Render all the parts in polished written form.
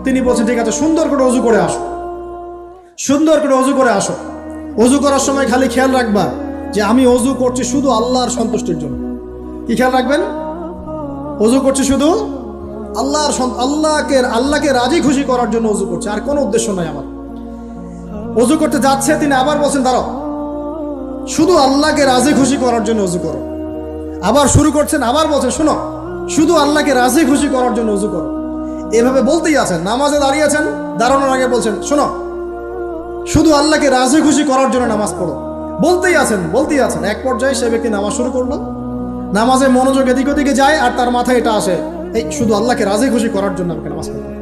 তিনি বলছেন ঠিক আছে সুন্দর করে অজু করে আসো, সুন্দর করে অজু করে আসো। অজু করার সময় খালি খেয়াল রাখবা যে আমি অজু করছি শুধু আল্লাহর সন্তুষ্টির জন্য। কি খেয়াল রাখবেন? অজু করছি শুধু আল্লাহকে রাজি খুশি করার জন্য অজু করছে, আর কোনো উদ্দেশ্য নাই আমার। অজু করতে যাচ্ছে, তিনি আবার বলছেন দাঁড়াও, শুধু আল্লাহকে রাজি খুশি করার জন্য অজু করো। আবার শুরু করছেন, আবার বলছেন শোনো, শুধু আল্লাহকে রাজি খুশি করার জন্য অজু করো। এভাবে বলতেই আছেন, নামাজে দাঁড়িয়েছেন, দাঁড়ানোর আগে বলছেন শোনো, শুধু আল্লাহকে রাজি খুশি করার জন্য নামাজ পড়ো। বলতেই আছেন। এক পর্যায়ে সে ব্যক্তি নামাজ শুরু করলো, নামাজে মনোযোগ এদিক ওদিকে যায়, আর তার মাথায় এটা আসে, এই শুধু আল্লাহকে রাজি খুশি করার জন্য আমাকে নামাজ পড়তে হবে,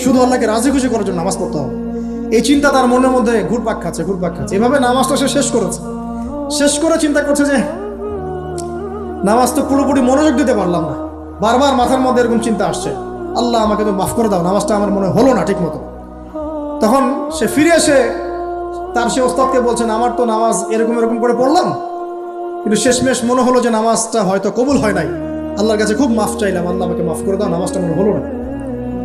শুধু আল্লাহকে রাজি খুশি করার জন্য নামাজ পড়তে হবে। এই চিন্তা তার মনের মধ্যে ঘুরপাক খাচ্ছে। এভাবে নামাজটা সে শেষ করেছে। শেষ করে চিন্তা করছে যে নামাজ তো পুরোপুরি মনোযোগ দিতে পারলাম না। বারবার মাথার মধ্যে এরকম চিন্তা আসছে, আল্লাহ আমাকে তো মাফ করে দাও, নামাজটা আমার মনে হলো না ঠিক মতো। তখন সে ফিরে এসে তার সে ওস্তাদকে বলছেন, আমার তো নামাজ এরকম করে পড়লাম, কিন্তু শেষমেশ মনে হলো যে নামাজটা হয়তো কবুল হয় নাই। আল্লাহর কাছে খুব মাফ চাইলাম, আল্লাহ আমাকে মাফ করে দাও, নামাজটা মনে হলো না।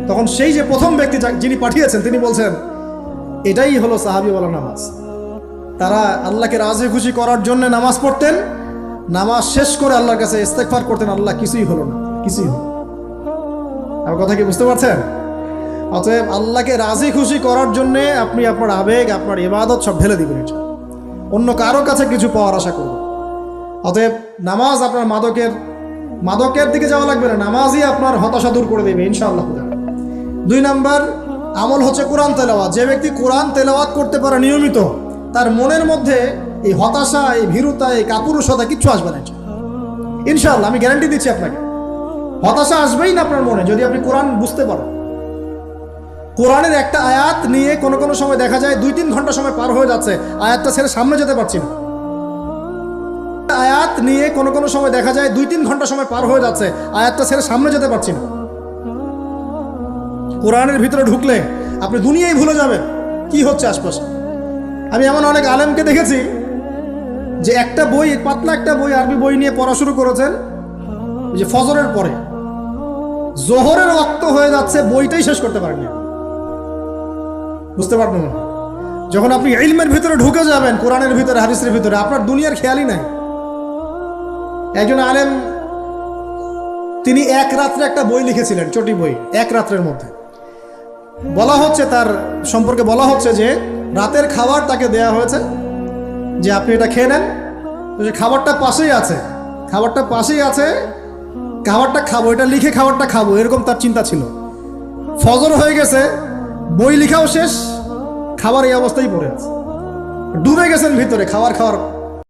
তখন সেই যে প্রথম ব্যক্তি যিনি পাঠিয়েছেন তিনি বলছেন, এটাই হলো সাহাবীওয়ালা নামাজ। তারা আল্লাহকে রাজি খুশি করার জন্য নামাজ পড়তেন, নামাজ শেষ করে আল্লাহর কাছে ইস্তেগফার করতেন, আল্লাহ কিছুই হলো না, কিছুই হলো। আমার কথা কি বুঝতে পারছেন? অতএব আল্লাহকে রাজি খুশি করার জন্য আপনি আপনার আবেগ, আপনার ইবাদত সব ঢেলে দিবেন, অন্য কারো কাছে কিছু পাওয়ার আশা করবেন। অতএব নামাজ আপনার মাদকের দিকে যাওয়া লাগবে না, নামাজই আপনার হতাশা দূর করে দেবে ইনশাআল্লাহ। 2 নাম্বার আমল হচ্ছে কোরআন তেলাওয়াত। যে ব্যক্তি কোরআন তেলাওয়াত করতে পারে নিয়মিত, তার মনের মধ্যে এই হতাশা, এই ভীরুতা, এই কাপুরুষতা কিচ্ছু আসবে না ইনশাআল্লাহ। আমি গ্যারান্টি দিচ্ছি আপনাকে, হতাশা আসবেই না আপনার মনে যদি আপনি কোরআন বুঝতে পারেন। কোরআনের একটা আয়াত নিয়ে কোনো সময় দেখা যায় 2-3 ঘন্টা সময় পার হয়ে যাচ্ছে, আয়াতটা ছেড়ে সামনে যেতে পারছি না। আয়াত নিয়ে কোনো সময় দেখা যায় 2-3 ঘন্টা সময় পার হয়ে যাচ্ছে, আয়াতটা ছেড়ে সামনে যেতে পারছি না। কোরআনের ভিতরে ঢুকলে আপনি দুনিয়ায় ভুলে যাবেন কি হচ্ছে আশপাশে। আমি এমন অনেক আলেমকে দেখেছি যে একটা বই, পাতলা একটা বই, আরবি বই নিয়ে পড়া শুরু করেছেন, যে ফজরের পরে জোহরের ওয়াক্ত হয়ে যাচ্ছে, বইটাই শেষ করতে পারেননি। বুঝতে পারবেন না, যখন আপনি ইলমের ভিতরে ঢুকে যাবেন, কোরআনের ভিতরে, হাদিসের ভিতরে, আপনার দুনিয়ার খেয়ালই নাই। একজন আলেম, তিনি এক রাত্রে একটা বই লিখেছিলেন, চটি বই, এক রাত্রের মধ্যে। বলা হচ্ছে, তার সম্পর্কে বলা হচ্ছে যে রাতের খাবার তাকে দেয়া হয়েছে, যে আপনি এটা খেয়ে নেন। খাবারটা পাশেই আছে, খাবারটা খাবো, এটা লিখে খাবারটা খাবো, এরকম তার চিন্তা ছিল। ফজর হয়ে গেছে, বই লিখাও শেষ, খাবার এই অবস্থায় পড়ে আছে, ডুবে গেছেন ভিতরে খাওয়ার